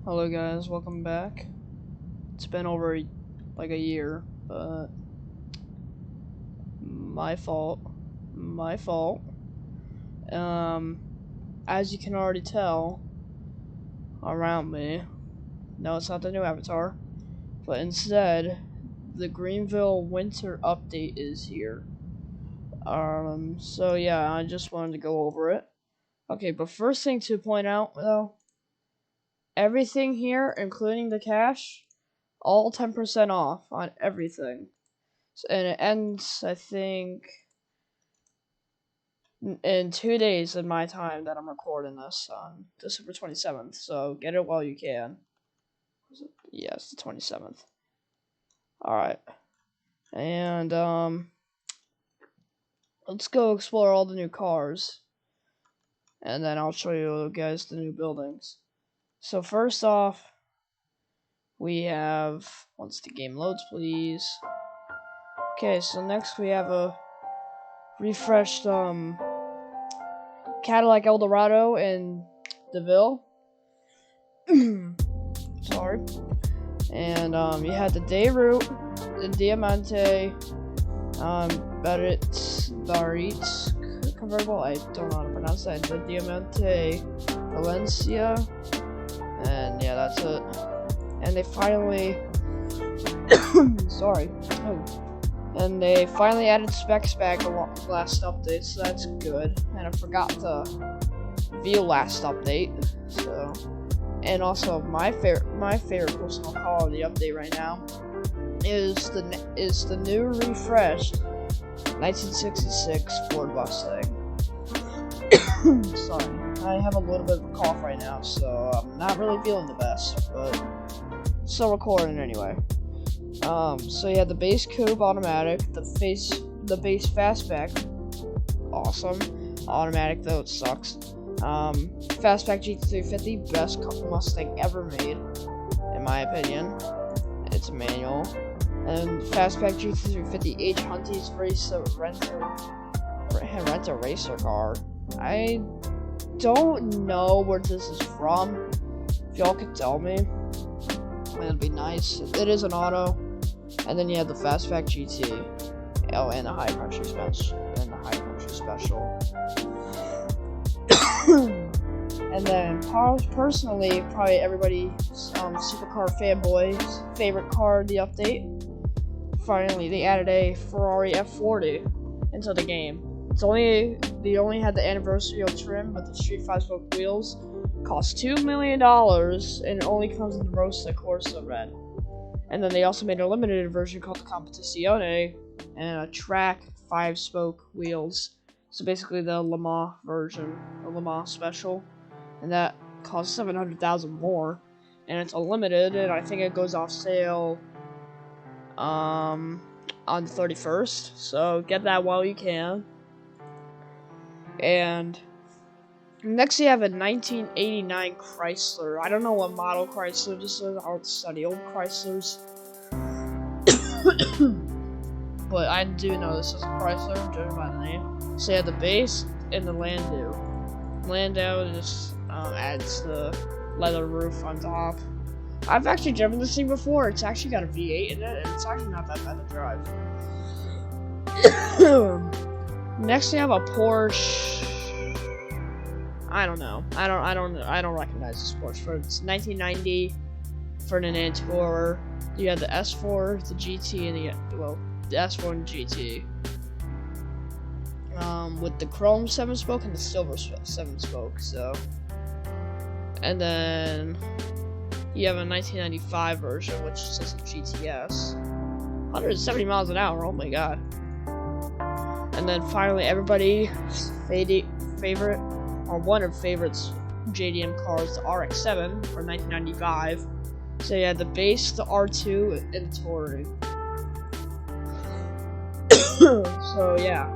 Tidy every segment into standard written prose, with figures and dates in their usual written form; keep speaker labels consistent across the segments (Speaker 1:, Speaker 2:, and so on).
Speaker 1: Hello guys, welcome back. It's been over like a year, but my fault. My fault. As you can already tell around me, no, it's not the new avatar, but instead the Greenville winter update is here. So yeah, I just wanted to go over it. Okay, but first thing to point out though, everything here, including the cash, all 10% off on everything. And it ends, I think, in 2 days in my time that I'm recording this on December 27th. So get it while you can. Yes, the 27th. Alright. And, let's go explore all the new cars. And then I'll show you guys the new buildings. So first off, we have, once the game loads, please. Okay, so next we have a refreshed, Cadillac Eldorado in DeVille. Sorry. And you had the Dayrute, the Diamante, Baritz convertible. I don't know how to pronounce that. The Diamante Valencia, and yeah, that's it. And they finally, sorry. Oh. And they finally added specs back last update, so that's good. And I forgot to view last update, so. And also my favorite personal car of the update right now is the new refreshed 1966 Ford Mustang. Sorry, I have a little bit of a cough right now, so I'm not really feeling the best, but still recording anyway. So you had the base coupe automatic, the base fastback, awesome. Automatic though, it sucks. Fastback GT350, best Mustang ever made, in my opinion. It's a manual. And Fastback GT350 Hunty's rent a racer car. I don't know where this is from. If y'all could tell me, it'd be nice. It is an auto. And then you have the Fastback GT. Oh, and the high country special. And then, personally, probably everybody's supercar fanboy's favorite car in the update. Finally, they added a Ferrari F40 into the game. They only had the anniversary trim with the Street 5-spoke wheels. Cost $2 million, and it only comes in the Rosa Corsa red. And then they also made a limited version called the Competizione, and a track 5-spoke wheels. So basically the Le Mans version, the Le Mans special, and that costs $700,000 more, and it's unlimited, and I think it goes off sale on the 31st. So get that while you can. And next you have a 1989 Chrysler. I don't know what model Chrysler this is. I'll study old Chryslers. But I do know this is a Chrysler, judging by the name. So you have the base and the Landau. Landau just adds the leather roof on top. I've actually driven this thing before. It's actually got a V8 in it, and it's actually not that bad to drive. Next we have a Porsche. I don't know. I don't recognize this Porsche. It's 1990 Ferdinand Tourer. You have the S4, the GT, and the S4 and GT. With the chrome 7-spoke and the silver 7-spoke. So, and then you have a 1995 version, which is just a GTS. 170 miles an hour. Oh my god. And then finally, everybody's favorite, or one of favorites, JDM cars, the RX-7 for 1995. So you had the base, the R2, and the Touring. So yeah.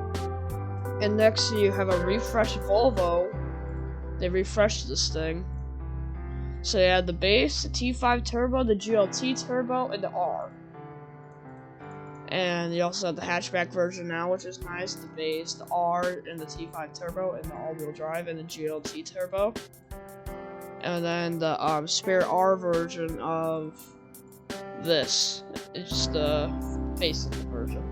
Speaker 1: And next you have a refreshed Volvo. They refreshed this thing. So you had the base, the T5 Turbo, the GLT Turbo, and the R. And you also have the hatchback version now, which is nice. The base, the R, and the T5 Turbo, and the all-wheel drive, and the GLT Turbo. and then the spare R version of this. It's just the basic version.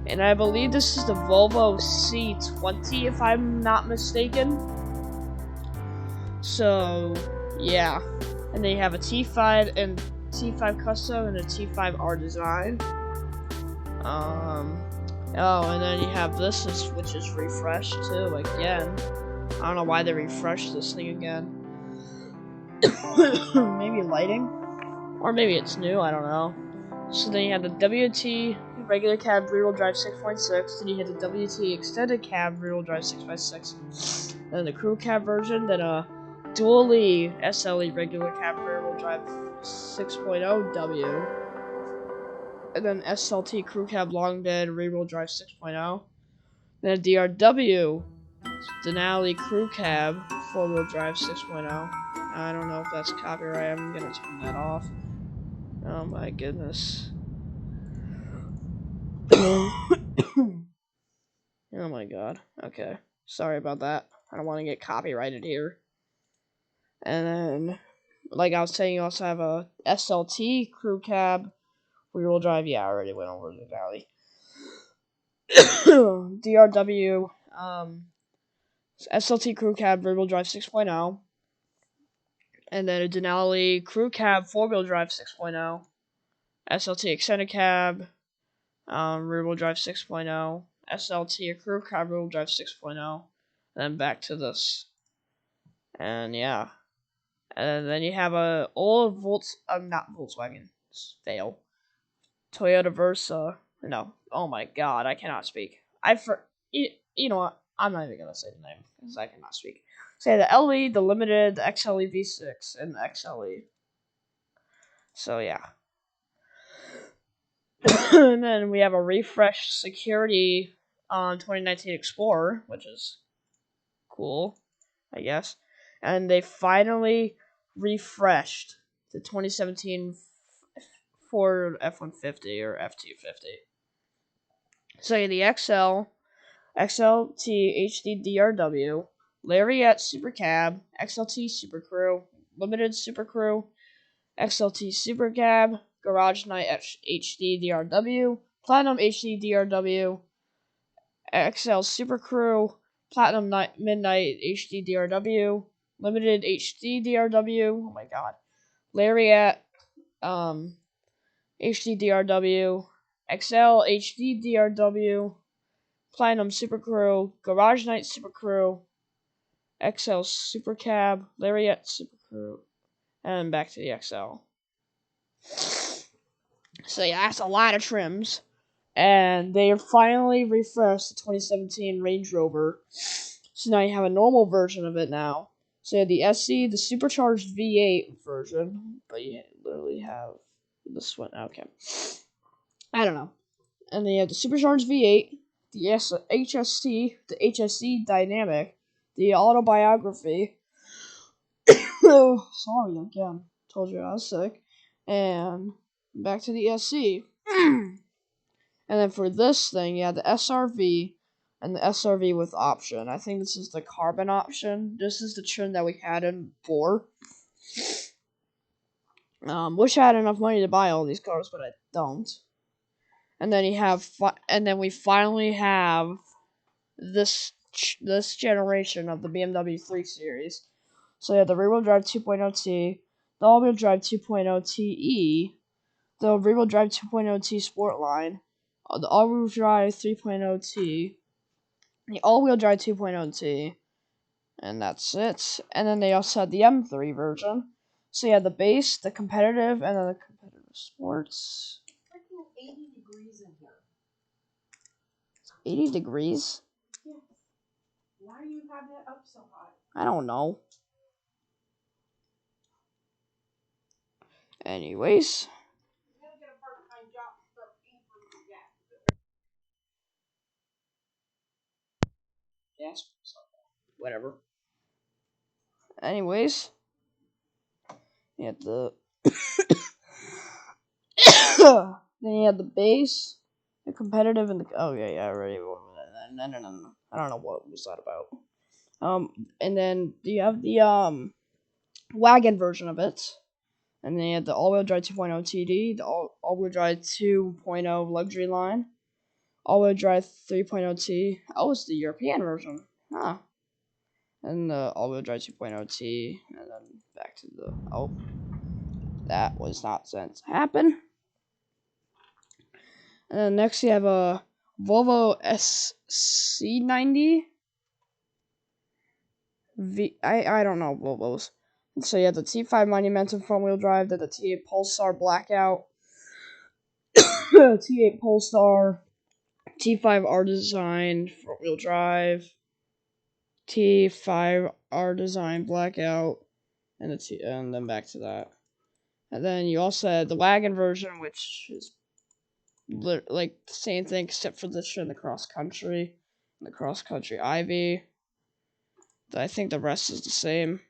Speaker 1: And I believe this is the Volvo C20, if I'm not mistaken. So, yeah. And then you have a T5 and T5 Custom and a T5R design. Oh, and then you have this, which is refreshed too, again. I don't know why they refreshed this thing again. Maybe lighting? Or maybe it's new, I don't know. So then you have the WT regular cab rear-wheel drive 6.6, then you have the WT extended cab rear-wheel drive 6x6, then the crew cab version, then a dually SLE regular cab rear-wheel drive 6.0 W, and then SLT crew cab long bed rear-wheel drive 6.0, then a DRW Denali crew cab 4-wheel drive 6.0. I don't know if that's copyright, I'm gonna turn that off. Oh my goodness. Oh my god. Okay. Sorry about that. I don't want to get copyrighted here. And then, like I was saying, you also have a SLT crew cab rear-wheel drive. Yeah, I already went over the valley. DRW SLT crew cab rear-wheel drive 6.0. And then a Denali crew cab 4-wheel drive 6.0. SLT extended cab rear-wheel drive 6.0. SLT crew cab rear-wheel drive 6.0. And then back to this. And yeah. And then you have a old not Volkswagen. Fail. Toyota Versa. No. Oh my god, I cannot speak. You know what? I'm not even gonna say the name because I cannot speak. Say the LE, the Limited, the XLE V6, and the XLE. So yeah. And then we have a refreshed security on 2019 Explorer, which is cool, I guess. And they finally refreshed the 2017 Ford F-150 or F-250. So you have the XLT HD DRW, Lariat Super Cab, XLT Super Crew, Limited Super Crew, XLT Super Cab, Garage Night HD DRW, Platinum HD DRW, XL Super Crew, Platinum Night Midnight HD DRW, Limited HD DRW. Oh my god. Lariat HD DRW, XL HD DRW, Platinum Super Crew, Garage Night Super Crew, XL Super Cab, Lariat Super Crew, and back to the XL. So yeah, that's a lot of trims. And they finally refreshed the 2017 Range Rover. So now you have a normal version of it now. So you have the SC, the supercharged V8 version, but you literally have this one. Okay. I don't know. And then you have the supercharged V8, the HST, the HSC Dynamic, the Autobiography. Sorry again. Told you I was sick. And back to the SC. And then for this thing, you have the SRV and the SRV with option. I think this is the carbon option. This is the trim that we had in 4. Wish I had enough money to buy all these cars, but I don't. And then you have, and then we finally have this generation of the BMW 3 Series. So you have the rear-wheel drive 2.0T, the all-wheel drive 2.0TE, the rear-wheel drive 2.0T Sportline, the all-wheel drive 3.0T, the all-wheel drive 2.0T, and that's it. And then they also had the M3 version. So you have the base, the competitive, and then the competitive sports.
Speaker 2: It's freaking 80 degrees in here.
Speaker 1: 80 degrees?
Speaker 2: Yes. Why do you have that up so high?
Speaker 1: I don't know. Anyways.
Speaker 2: You're gonna get a part-time job and start paying for your gas.
Speaker 1: Yes. Whatever. Anyways. You have the then you have the base, the competitive, and the I already no. I don't know what was that about. And then you have the wagon version of it. And then you had the all-wheel drive 2.0 TD, the all-wheel drive 2.0 luxury line, all-wheel drive 3.0 T. Oh, it's the European version. Huh. And the all-wheel drive 2.0 T. And then back to the... Oh. That was not sent to happen. And then next you have a Volvo SC90. I don't know Volvos. So you have the T5 Monumentum front-wheel drive, then the T8 Polestar Blackout, T8 Polestar, T5 R Design front-wheel drive, T5 R Design Blackout, and then back to that. And then you also had the wagon version, which is like the same thing except for this in the cross country, Ivy. I think the rest is the same.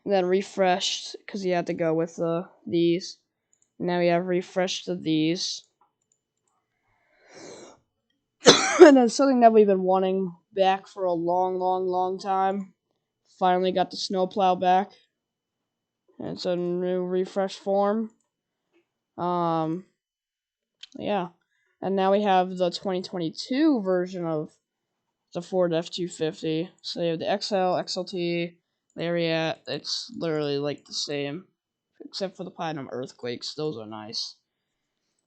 Speaker 1: And then refreshed because you had to go with these. Now we have refreshed of these. And then something that we've been wanting back for a long time. Finally got the snowplow back. And it's a new refresh form. Yeah. And now we have the 2022 version of the Ford F-250. So you have the XL, XLT, Lariat. It's literally like the same. Except for the Platinum Earthquakes. Those are nice.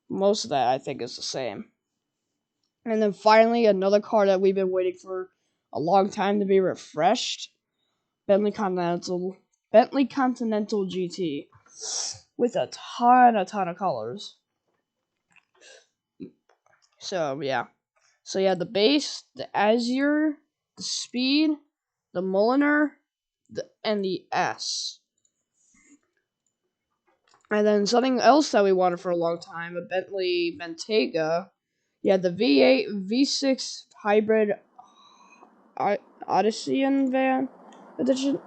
Speaker 1: Most of that, I think, is the same. And then finally, another car that we've been waiting for a long time to be refreshed. Bentley Continental GT. With a ton of colors. So, yeah. So, you have the base, the Azure, the Speed, the Mulliner, and the S. And then something else that we wanted for a long time, a Bentley Bentayga. You had the V8, V6 hybrid Odyssey van edition.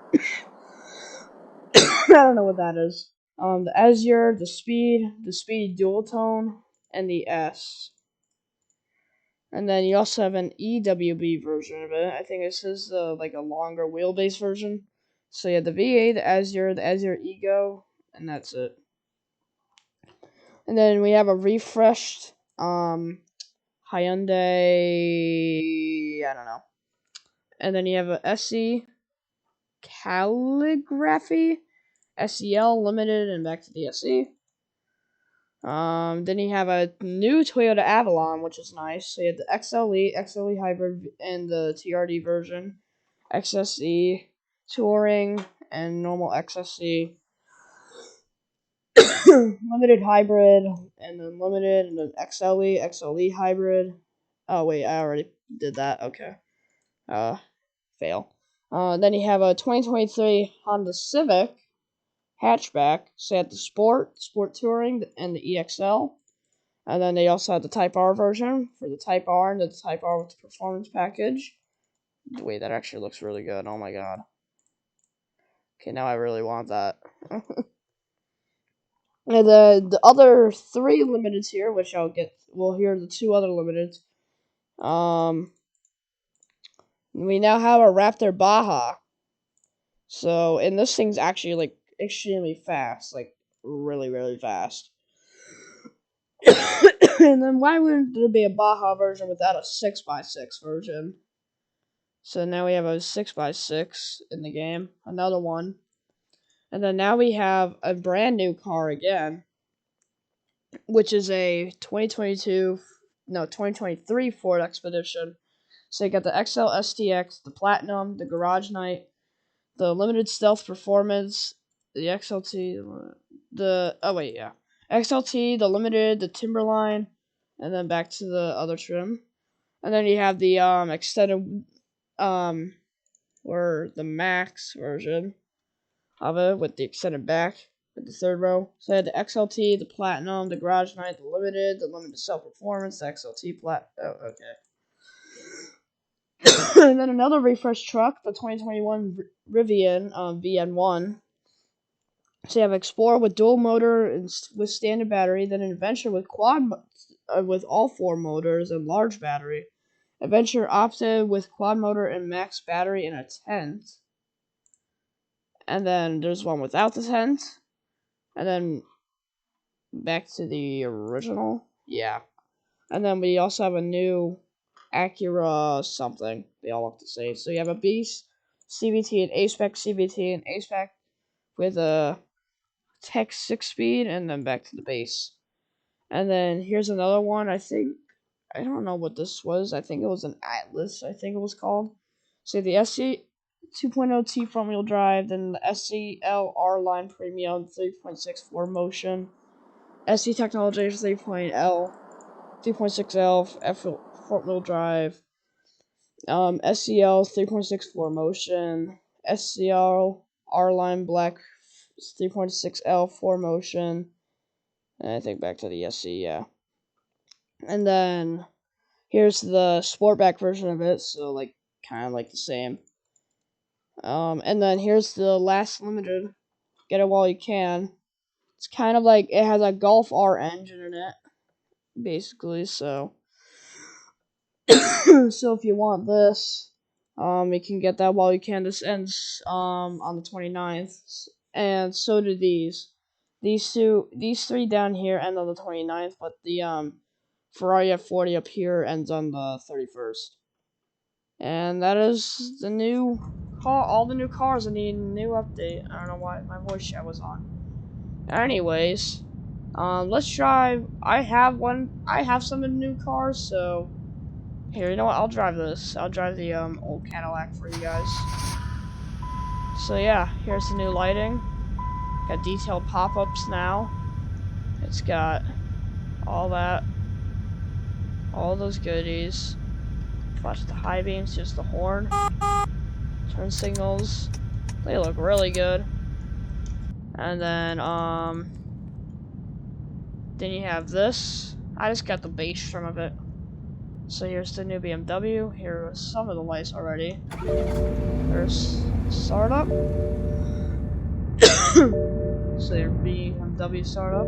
Speaker 1: I don't know what that is. The Azure, the Speed dual tone, and the S. And then you also have an EWB version of it. I think this is like a longer wheelbase version. So you have the V8, the Azure Ego, and that's it. And then we have a refreshed Hyundai, I don't know. And then you have a SE Calligraphy, SEL Limited, and back to the SE. Then you have a new Toyota Avalon, which is nice. So you have the XLE Hybrid, and the TRD version, XSE Touring, and normal XSE. Limited Hybrid, and then Limited, and then XLE Hybrid. Oh wait, I already did that. Okay. Fail. Then you have a 2023 Honda Civic hatchback. So you have the Sport Touring, and the EXL. And then they also have the Type R version for the Type R, and the Type R with the performance package. Wait, that actually looks really good. Oh my god. Okay, now I really want that. And the other three limiteds here, which we'll hear the two other limiteds. We now have a Raptor Baja. So, and this thing's actually like extremely fast, like really fast. And then why wouldn't there be a Baja version without a 6x6 version? So now we have a 6x6 in the game, another one. And then now we have a brand new car again, which is a 2023 Ford Expedition. So you got the XL STX, the Platinum, the Garage Night, the Limited Stealth Performance, the XLT, XLT, the Limited, the Timberline, and then back to the other trim. And then you have the extended or the Max version of it with the extended back with the third row. So I had the XLT, the Platinum, the Garage Night, the Limited Stealth Performance, the XLT okay. And then another refresh truck, the 2021 Rivian VN1. So you have Explorer with dual motor and with standard battery, then an Adventure with with all four motors and large battery. Adventure opted with quad motor and max battery in a tent. And then there's one without the tent. And then back to the original. Yeah. And then we also have a new Acura something. They all look the same. So you have a Beast CVT, an A-Spec CVT, an A-Spec with a Tech 6-speed, and then back to the base. And then here's another one. I don't know what this was. I think it was an Atlas, I think it was called. So the SC 2.0T front wheel drive, then the SCL R-Line Premium 3.64 motion, SC Technology 3.6L F front wheel drive, SCL 3.64 motion, SCL R-Line Black 3.6L 4 motion, and I think back to the SC, yeah. And then here's the Sportback version of it, so like kind of like the same. And then here's the last limited. Get it while you can. It's kind of like it has a Golf R engine in it, basically. So, so if you want this, you can get that while you can. This ends on the 29th, and so do these. These three down here end on the 29th, but the Ferrari F40 up here ends on the 31st. And that is the new car, all the new cars in the new update. I don't know why my voice chat was on. Anyways, let's drive. I have some of the new cars, so here, you know what? I'll drive this. I'll drive the old Cadillac for you guys. So yeah, here's the new lighting. Got detailed pop-ups now. It's got all that, all those goodies. Flash the high beams, just the horn. Turn signals. They look really good. And then you have this. I just got the base trim of it. So here's the new BMW. Here are some of the lights already. There's startup. So your BMW startup.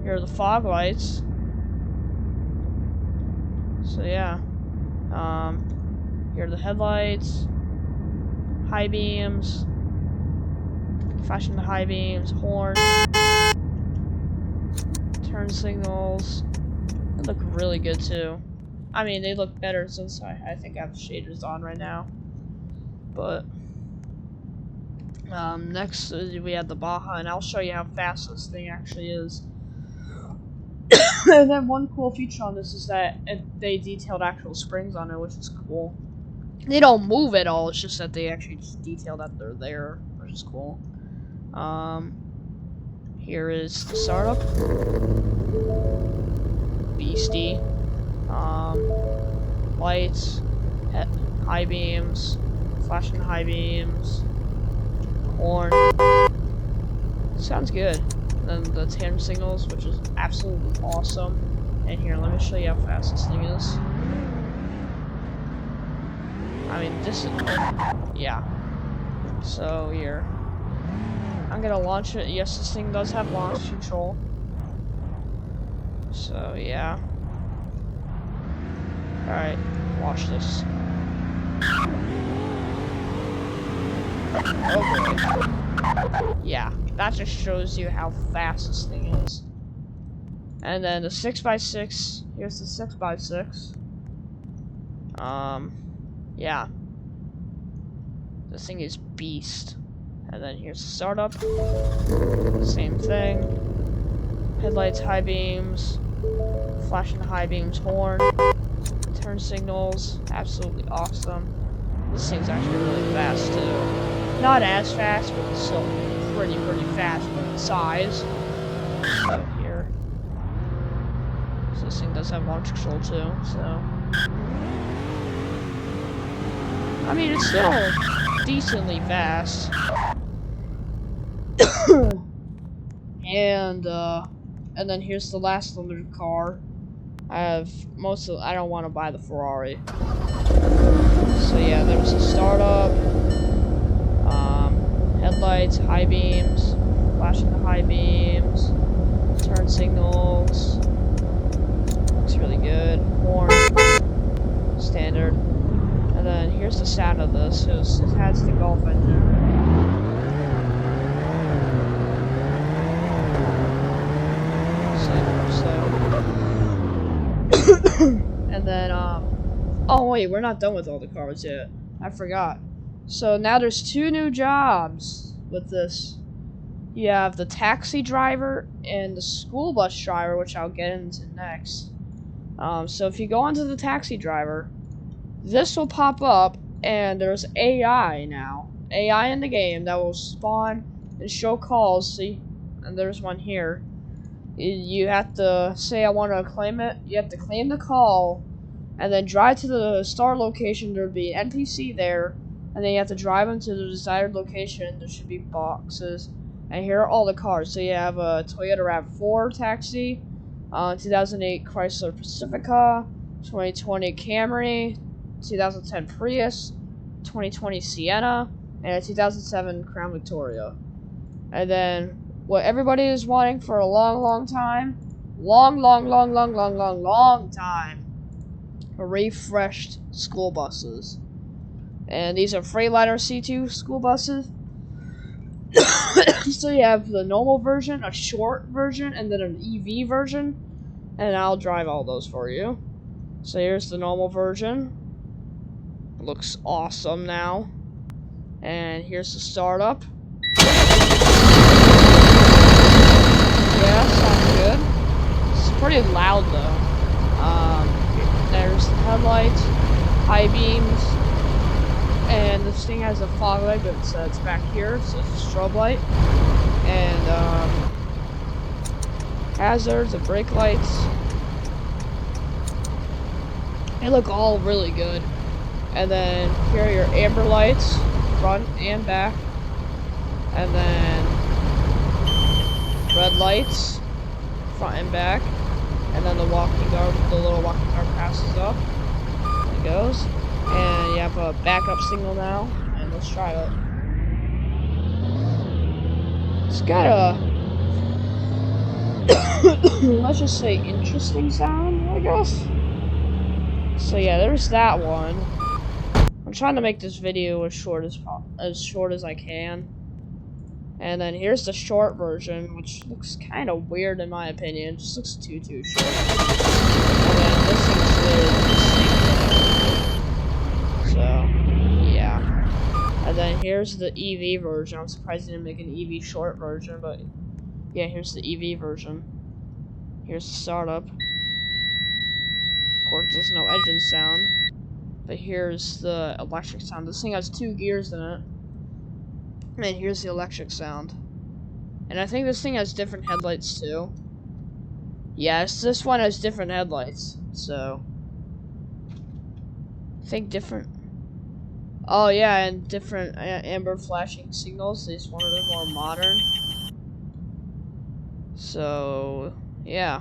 Speaker 1: Here are the fog lights. So yeah. Here are the headlights, high beams, flashing the high beams, horn, turn signals. They look really good too. I mean, they look better since I think I have shaders on right now. But next we have the Baja, and I'll show you how fast this thing actually is. And then one cool feature on this is that they detailed actual springs on it, which is cool. They don't move at all, it's just that they actually just detail that they're there, which is cool. Here is the startup. Beastie. Lights, high beams, flashing high beams, horn. Sounds good. And then the turn signals, which is absolutely awesome. And here, let me show you how fast this thing is. I mean, this is, yeah. So here, I'm gonna launch it. Yes, this thing does have launch control. So yeah. All right, watch this. Oh boy. Yeah, that just shows you how fast this thing is. And then the 6x6, here's the 6x6. Yeah. This thing is beast. And then here's the startup. Same thing. Headlights, high beams, flashing high beams, horn, turn signals, absolutely awesome. This thing's actually really fast too. Not as fast, but it's still pretty fast for the size. So here. So this thing does have launch control too, so. I mean, it's still decently fast. And then here's the last limited car. I don't want to buy the Ferrari. So yeah, there's the startup, headlights, high beams, flashing the high beams, turn signals, looks really good, horn, standard, and then here's the sound of this. It has the Golf engine. Oh wait, we're not done with all the cars yet. I forgot. So now there's 2 new jobs with this. You have the taxi driver and the school bus driver, which I'll get into next. So if you go onto the taxi driver, this will pop up, and there's AI now. AI in the game that will spawn and show calls. See, and there's one here. You have to say I want to claim it. You have to claim the call, and then drive to the start location. There'll be an NPC there, and then you have to drive them to the desired location. There should be boxes, and here are all the cars. So you have a Toyota RAV4 taxi, 2008 Chrysler Pacifica, 2020 Camry, 2010 Prius, 2020 Sienna, and a 2007 Crown Victoria. And then what everybody is wanting for a long time, long time, refreshed school buses. And these are Freightliner C2 school buses. So you have the normal version, a short version, and then an EV version. And I'll drive all those for you. So here's the normal version. It looks awesome now. And here's the startup. Yeah, sounds good. It's pretty loud though. There's the headlights, high beams, and this thing has a fog light, but it's back here, so it's a strobe light. And hazards and brake lights. They look all really good. And then here are your amber lights, front and back. And then red lights, front and back. And then the little walking guard passes up. It goes. And you have a backup signal now. And let's try it. It's got a let's just say interesting sound, I guess. So yeah, there's that one. I'm trying to make this video as short as I can. And then here's the short version, which looks kind of weird in my opinion. It just looks too short. And then this thing's really so yeah. And then here's the EV version. I'm surprised they didn't make an EV short version, but yeah, here's the EV version. Here's the startup. Of course, there's no engine sound. But here's the electric sound. This thing has 2 gears in it. And here's the electric sound. And I think this thing has different headlights too. Yes, this one has different headlights. So I think different. Oh yeah, and different amber flashing signals. This one is more modern. So yeah.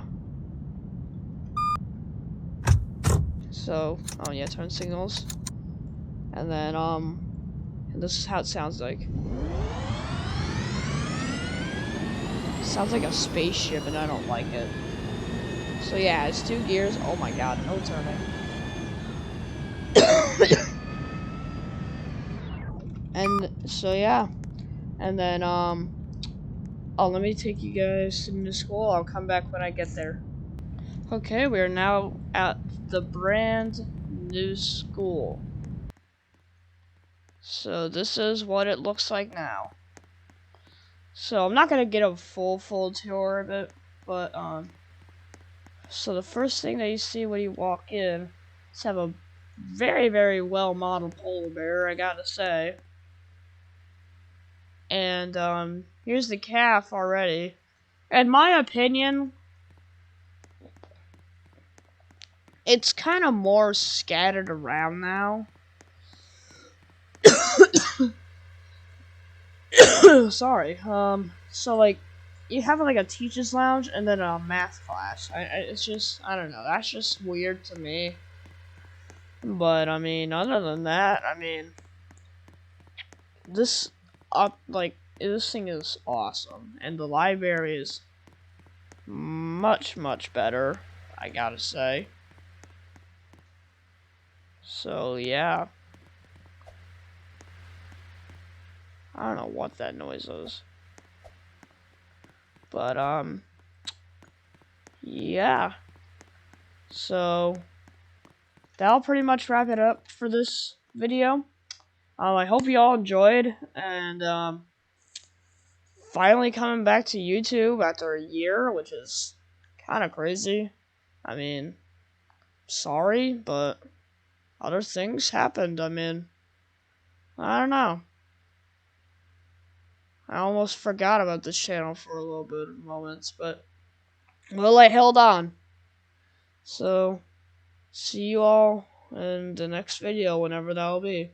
Speaker 1: So oh yeah, turn signals. And then and this is how it sounds like. Sounds like a spaceship, and I don't like it. So yeah, it's 2 gears. Oh my god, no turning. And so yeah, and then oh, let me take you guys to the school. I'll come back when I get there. Okay, we are now at the brand new school. So this is what it looks like now. So I'm not gonna get a full tour of it, but so the first thing that you see when you walk in is have a very well modeled polar bear, I gotta say. And here's the calf already. In my opinion, it's kind of more scattered around now. Sorry. So like, you have like a teacher's lounge and then a math class. It's just, I don't know. That's just weird to me. But I mean, other than that, I mean, this thing is awesome, and the library is much better, I gotta say. So yeah. I don't know what that noise is. But yeah. So that'll pretty much wrap it up for this video. I hope you all enjoyed, and finally coming back to YouTube after a year, which is kind of crazy. I mean, sorry, but other things happened. I mean, I don't know. I almost forgot about this channel for a little bit of moments, but well, I held on. So, see you all in the next video, whenever that'll be.